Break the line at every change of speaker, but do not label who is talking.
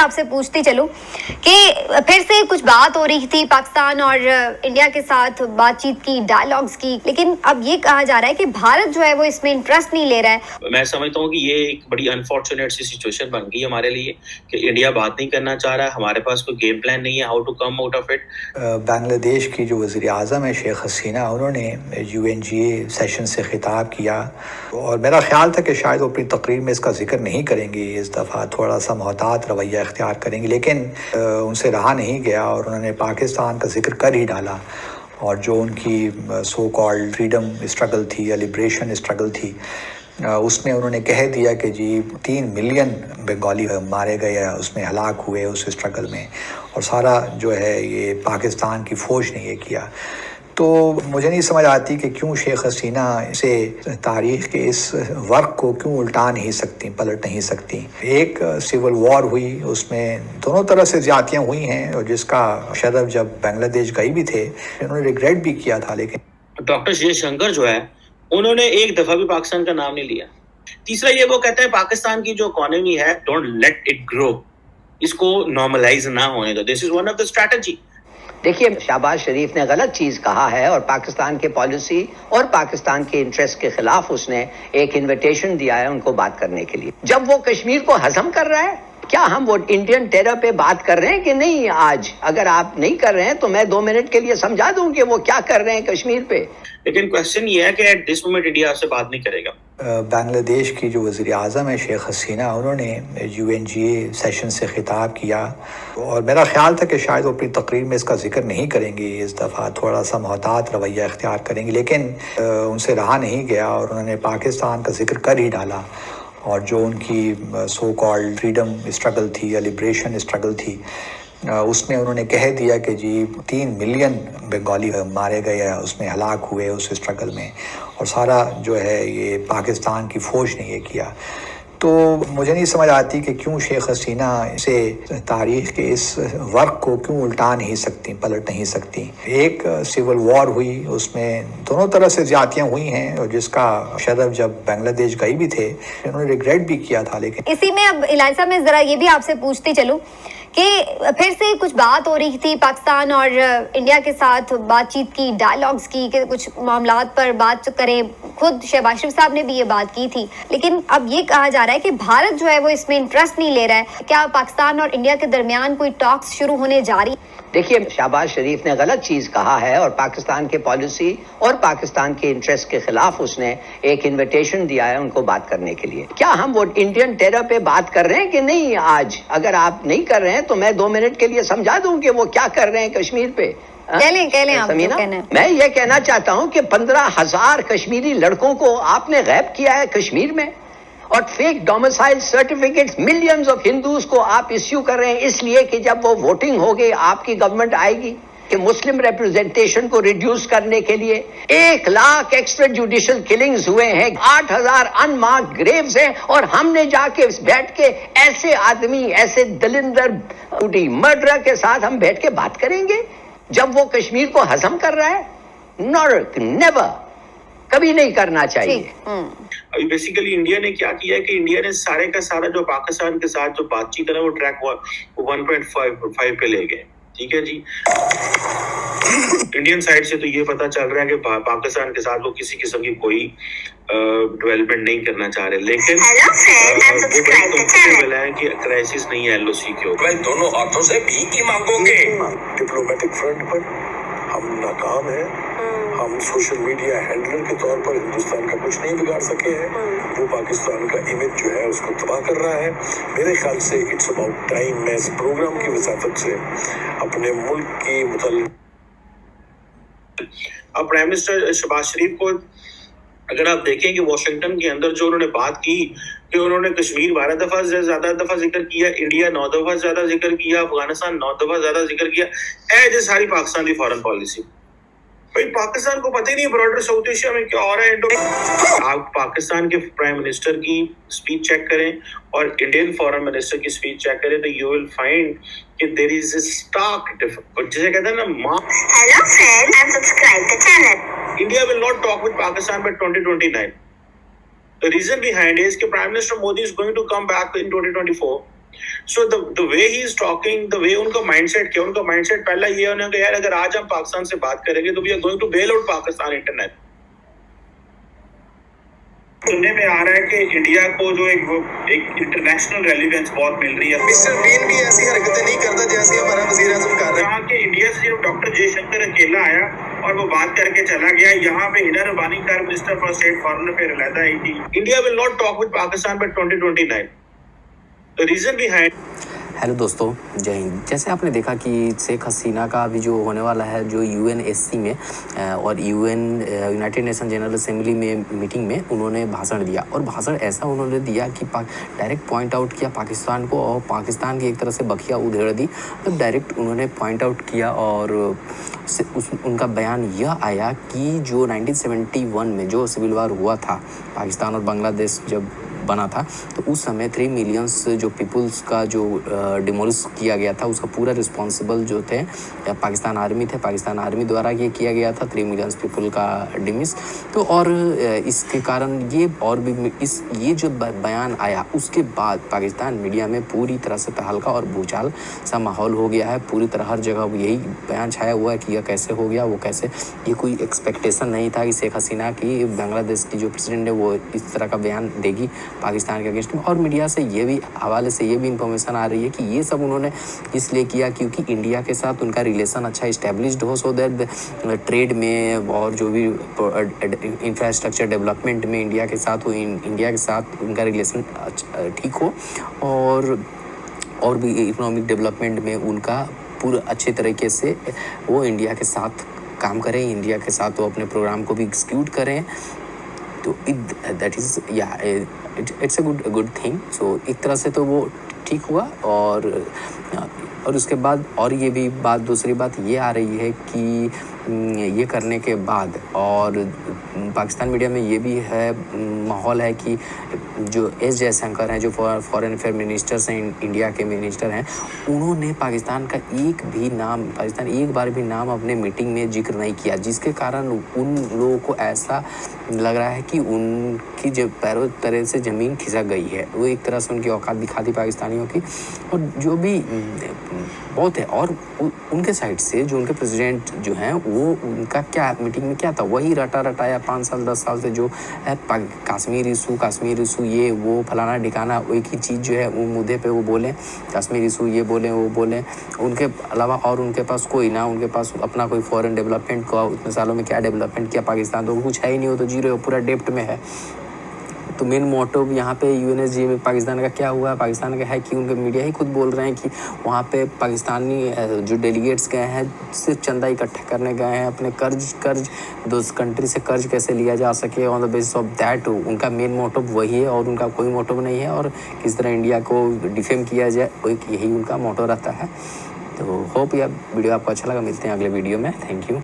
आपसे पूछती चलूं कि फिर से कुछ बात हो रही थी पाकिस्तान और इंडिया के साथ बातचीत की, डायलॉग्स की, लेकिन अब ये कहा जा रहा है कि भारत जो है वो इसमें इंटरेस्ट नहीं ले रहा है।
मैं समझता हूँ कि ये एक बड़ी अनफॉर्चुनेट सी सिचुएशन बन गई हमारे लिए कि इंडिया बात नहीं करना चाह रहा है, हमारे पास कोई गेम प्लान नहीं है how to come out of it.
Bangladesh की जो वज़ीर आज़म है शेख हसीना, उन्होंने UNGA सेशन से खिताब किया और मेरा ख्याल था कि शायद वो अपनी तकरीर में इसका जिक्र नहीं करेंगी, इस दफ़ा थोड़ा सा मोहतात रवैया इख्तियार करेंगी, लेकिन उनसे रहा नहीं गया और उन्होंने पाकिस्तान का जिक्र कर ही डाला। और जो उनकी सो कॉल्ड फ्रीडम स्ट्रगल थी या लिब्रेशन स्ट्रगल थी, उसमें उन्होंने कह दिया कि जी 3 मिलियन बंगाली मारे गए या उसमें हलाक हुए उस स्ट्रगल में, और सारा जो है ये पाकिस्तान की फ़ौज ने ये किया। तो मुझे नहीं समझ आती कि क्यों शेख हसीना इसे तारीख़ के इस वर्क को क्यों उल्टा नहीं सकती, पलट नहीं सकती। एक सिविल वॉर हुई, उसमें दोनों तरह से ज़्यादतियाँ हुई हैं, और जिसका शरफ जब बांग्लादेश गई भी थे उन्होंने रिग्रेट भी किया था। लेकिन
डॉक्टर जयशंकर जो है उन्होंने एक दफा भी पाकिस्तान का नाम नहीं लिया। तीसरा ये वो कहते हैं पाकिस्तान की जो इकोनॉमी है डोंट लेट इट ग्रो, इसको नॉर्मलाइज ना होने दो, this is one of the strategy.
देखिए, शहबाज शरीफ ने गलत चीज कहा है और पाकिस्तान के पॉलिसी और पाकिस्तान के इंटरेस्ट के खिलाफ उसने एक इनविटेशन दिया है उनको बात करने के लिए। जब वो कश्मीर को हजम कर रहा है, क्या हम वो इंडियन टेरर पे बात कर रहे हैं कि नहीं? आज अगर आप नहीं कर रहे हैं तो मैं 2 मिनट के लिए समझा दूं कि वो क्या कर रहे हैं कश्मीर पे।
लेकिन क्वेश्चन ये है कि एट दिस मोमेंट इंडिया आपसे बात नहीं करेगा।
बांग्लादेश की जो वज़ीर आज़म है शेख हसीना, उन्होंने UNGA सेशन से खिताब किया और मेरा ख्याल था कि शायद वो अपनी तकरीर में इसका जिक्र नहीं करेंगी, इस दफ़ा थोड़ा सा मोहतात रवैया इख्तियार करेंगी, लेकिन उनसे रहा नहीं गया और उन्होंने पाकिस्तान का जिक्र कर ही डाला। और जो उनकी सो कॉल्ड फ्रीडम स्ट्रगल थी या लिब्रेशन स्ट्रगल थी, उसमें उन्होंने कह दिया कि जी 3 मिलियन बंगाली मारे गए या उसमें हलाक हुए उस स्ट्रगल में, और सारा जो है ये पाकिस्तान की फ़ौज ने ये किया। तो मुझे नहीं समझ आती कि क्यों शेख हसीना इसे तारीख़ के इस वर्क को क्यों उल्टा नहीं सकती, पलट नहीं सकती। एक सिविल वॉर हुई, उसमें दोनों तरह से ज़्यादतियाँ हुई हैं, और जिसका शरफ जब बांग्लादेश गई भी थे उन्होंने रिग्रेट भी किया था। लेकिन
इसी में अब इलाइसा में ज़रा ये भी आपसे पूछती चलूं कि फिर से कुछ बात हो रही थी पाकिस्तान और इंडिया के साथ बातचीत की, डायलॉग्स की, कि कुछ मामलात पर बात करें। खुद शहबाज शरीफ साहब ने भी ये बात की थी, लेकिन अब ये कहा जा रहा है कि भारत जो है वो इसमें इंटरेस्ट नहीं ले रहा है। क्या पाकिस्तान और इंडिया के दरमियान कोई टॉक्स शुरू होने जा रही?
देखिए, शहबाज शरीफ ने गलत चीज कहा है और पाकिस्तान के पॉलिसी और पाकिस्तान के इंटरेस्ट के खिलाफ उसने एक इनविटेशन दिया है उनको बात करने के लिए। क्या हम वो इंडियन टेरर पे बात कर रहे हैं कि नहीं? आज अगर आप नहीं कर रहे हैं तो मैं 2 मिनट के लिए समझा दूं कि वो क्या कर रहे हैं कश्मीर पे।
कह लें आप
समीना, मैं ये कहना चाहता हूं कि 15,000 कश्मीरी लड़कों को आपने गैब किया है कश्मीर में, और fake domicile certificates millions of Hindus को आप इश्यू कर रहे हैं इसलिए कि जब वो वोटिंग होगी आपकी गवर्नमेंट आएगी कि मुस्लिम रिप्रेजेंटेशन को रिड्यूस करने के लिए 1 लाख एक्स्ट्रा जुडिशियल किलिंग्स हुए हैं, 8,000 अनमार्क्ड ग्रेव्स हैं, और हमने जाके बैठ के ऐसे आदमी, ऐसे दलिंदर मर्डर के साथ हम बैठ के बात करेंगे जब वो कश्मीर को हजम कर रहा है? नॉट, नेवर, कभी नहीं करना चाहिए।
अभी बेसिकली इंडिया ने क्या किया है कि इंडिया ने सारे का सारा जो पाकिस्तान के साथ जो बातचीत है ना वो ट्रैक 1.5 पे ले गए। ठीक है जी। इंडियन साइड से तो ये पता चल रहा है कि पाकिस्तान के साथ वो किसी किस्म की कोई डेवलपमेंट नहीं करना चाह रहे, लेकिन वो बड़ी कंफर्टेबल है कि क्राइसिस नहीं है LOC के ऊपर।
मैं दोनों हाथों से भीख मांगोगे।
डिप्लोमेटिक फ्रंट पर हम नाकाम हैं। हम सोशल मीडिया हैंडलर के तौर पर हिंदुस्तान का कुछ नहीं बिगाड़ सके हैं। वो पाकिस्तान का इमेज जो है उसको तबाह कर रहा है। मेरे ख्याल से इट्स अबाउट टाइम मैं इस प्रोग्राम की वजाफत से अपने मुल्क की मुताल्लिक़
अब प्राइम मिनिस्टर शहबाज शरीफ को अगर आप देखें कि वॉशिंगटन के अंदर जो उन्होंने बात की कि उन्होंने कश्मीर 12 दफा से ज्यादा दफा जिक्र किया, इंडिया 9 दफा ज्यादा जिक्र किया, अफगानिस्तान 9 दफा ज्यादा जिक्र किया, एज ए सारी पाकिस्तान की फॉरेन पॉलिसी। भाई पाकिस्तान को पता ही नहीं ब्रॉडर साउथ एशिया में क्या हो रहा है। आप पाकिस्तान के प्राइम मिनिस्टर की स्पीच चेक करें और इंडियन फॉरेन मिनिस्टर की स्पीच चेक करें तो यू विल फाइंड कि there is a stark difference. जिसे कहते हैं ना
hello friend, I am subscribe the channel.
India will not talk with Pakistan by 2029. The reason behind is कि prime minister Modi is going to come back in 2024 so the way he is talking, the वे उनका mindset क्या, उनका mindset पहला ये है उन्होंने यार अगर आज हम पाकिस्तान से बात करेंगे तो we are going to bail out Pakistan internet. सुनने में आ रहा है कि इंडिया को जो एक इंटरनेशनल रेलिवेंस बहुत मिल रही है।
मिस्टर बीन भी ऐसी हरकतें नहीं करता जैसे हमारा वजीर आजम कर रहा है।
यहाँ के इंडिया से डॉक्टर जयशंकर अकेला आया और वो बात करके चला गया। यहाँ पे Hina Rabbani Khar minister for state foreign affair अलहदा आई थी। India will not talk with Pakistan by 2029। The reason behind.
Hello दोस्तों, जय हिंद। जैसे आपने देखा कि शेख हसीना का अभी जो होने वाला है जो UNSC में और यूनाइटेड नेशन जनरल असेंबली में मीटिंग में उन्होंने भाषण दिया, और भाषण ऐसा उन्होंने दिया कि डायरेक्ट पॉइंट आउट किया पाकिस्तान को, और पाकिस्तान की एक तरह से बखिया उधेड़ दी। मतलब डायरेक्ट उन्होंने पॉइंट आउट किया, और उनका बयान यह आया कि जो 1971 में जो सिविल वार हुआ था पाकिस्तान और बांग्लादेश जब बना था, तो उस समय 3 मिलियंस जो पीपुल्स का जो डिमोलिश किया गया था उसका पूरा रिस्पॉन्सिबल जो थे पाकिस्तान आर्मी थे। पाकिस्तान आर्मी द्वारा ये किया गया था 3 मिलियंस पीपल का डिमिस। तो और इसके कारण ये जो बयान आया उसके बाद पाकिस्तान मीडिया में पूरी तरह से तहलका और भूचाल सा माहौल हो गया है। पूरी तरह हर जगह यही बयान छाया हुआ है कि यह कैसे हो गया, वो कैसे, ये कोई एक्सपेक्टेशन नहीं था कि शेख हसीना की बांग्लादेश की जो प्रेसिडेंट है वो इस तरह का बयान देगी पाकिस्तान के अगेंस्ट में। और मीडिया से ये भी हवाले से ये भी इंफॉर्मेशन आ रही है कि ये सब उन्होंने इसलिए किया क्योंकि इंडिया के साथ उनका रिलेशन अच्छा इस्टेब्लिश्ड हो, सो दैट ट्रेड में और जो भी इंफ्रास्ट्रक्चर डेवलपमेंट में इंडिया के साथ उनका रिलेशन ठीक हो, और भी इकोनॉमिक डेवलपमेंट में उनका पूरा अच्छे तरीके से वो इंडिया के साथ काम करें, इंडिया के साथ वो अपने प्रोग्राम को भी एग्जीक्यूट करें। तो that is it's a good thing. So एक तरह से तो वो ठीक हुआ, और उसके बाद और ये भी बात, दूसरी बात ये आ रही है कि ये करने के बाद, और पाकिस्तान मीडिया में ये भी है माहौल है कि जो एस जयशंकर हैं जो फॉरेन अफेयर मिनिस्टर्स हैं, इंडिया के मिनिस्टर हैं, उन्होंने पाकिस्तान एक बार भी नाम अपने मीटिंग में जिक्र नहीं किया, जिसके कारण उन लोगों को ऐसा लग रहा है कि उनकी जो पैरों तरह से ज़मीन खिसक गई है। वो एक तरह से उनकी औकात दिखा दी पाकिस्तानियों की, और जो भी बहुत है। और उनके साइड से जो उनके प्रेसिडेंट जो हैं वो उनका क्या मीटिंग में क्या था, वही रटाया 5 साल 10 साल से जो है कश्मीर इशू ये वो फलाना ठिकाना, एक ही चीज़ जो है वो मुद्दे पे वो बोलें, कश्मीर इशू ये बोलें वो बोलें, उनके अलावा और उनके पास कोई ना, उनके पास अपना कोई फॉरेन डेवलपमेंट का उतने सालों में क्या डेवलपमेंट किया पाकिस्तान, तो कुछ है ही नहीं, हो तो जीरो, पूरा डेप्ट में है। तो मेन मोटिव यहाँ पे UNSC में पाकिस्तान का क्या हुआ, पाकिस्तान का है कि उनके मीडिया ही खुद बोल रहे हैं कि वहाँ पे पाकिस्तानी जो डेलीगेट्स गए हैं सिर्फ चंदा इकट्ठा करने गए हैं, अपने कर्ज दोस्त कंट्री से कर्ज कैसे लिया जा सके, on the basis of that उनका मेन मोटिव वही है, और उनका कोई मोटिव नहीं है, और किस तरह इंडिया को डिफेम किया जाए यही उनका मोटिव रहता है। तो होप यह वीडियो आपको अच्छा लगा। मिलते हैं अगले वीडियो में। Thank you.